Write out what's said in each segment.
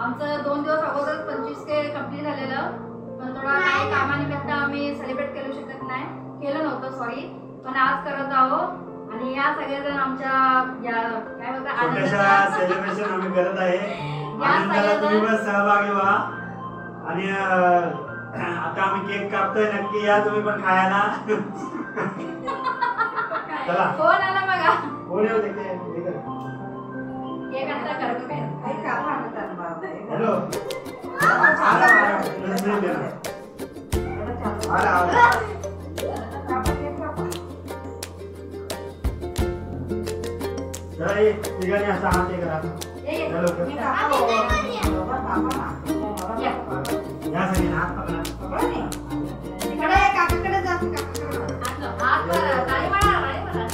आमचं 2 दिवस अगोदर 25K कंप्लीट झालेलं, पण थोडा काही कामानिमित्त आम्ही सेलिब्रेट करू शकत नाही, केलं नव्हतं सॉरी, पण आज करत आहोत. आणि या सगळेजण आमच्या या काय बोलतात छोट्याशा सेलिब्रेशन आम्ही करत आहे. आनंदाला तुम्ही पण सहभागी व्हा. आणि आता आम्ही केक कापतोय, नक्की या तुम्ही पण खायला. चला फोन आला बघा. कोण येऊ दे केक आता कर काही काम आणतात बाबा. हॅलो ठिकाणी असा हात हे करा. या सगळी हात पकडा. तिकडे काकाकडे जा, काकाकडे हात करा, ताळी मारा, ताळी मारा.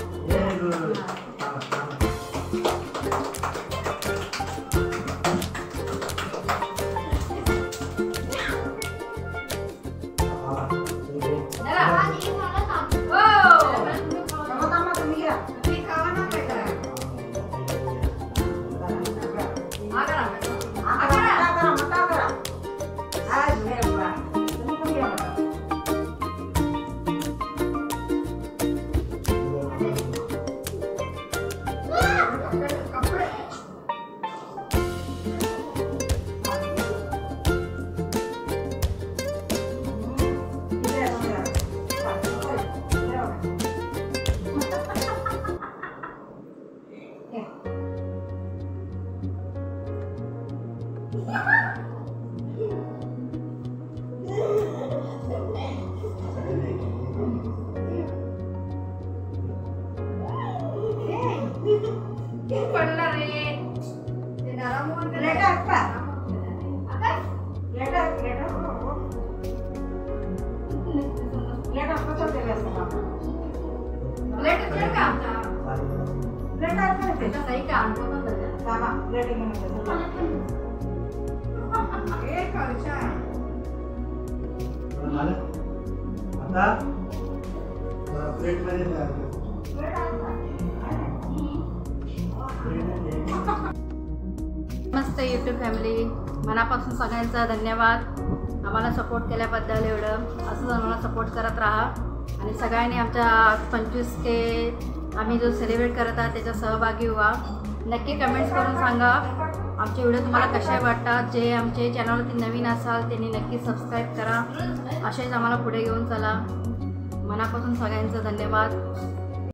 नमस्ते यूट्यूब फॅमिली, मनापासून सगळ्यांचा धन्यवाद. आम्हाला सपोर्ट केल्याबद्दल. एवढं असंच आम्हाला सपोर्ट करत राहा. आणि सगळ्यांनी आमच्या 25K आम्ही जो सेलिब्रेट करत आहात त्याचा सहभागी व्हा. नक्की कमेंट्स करून सांगा आमचे व्हिडिओ तुम्हाला कसे वाटतात. जे आमचे चॅनलवरती नवीन असाल त्यांनी नक्की सबस्क्राईब करा. असेच आम्हाला पुढे घेऊन चला. मनापासून सगळ्यांचा धन्यवाद.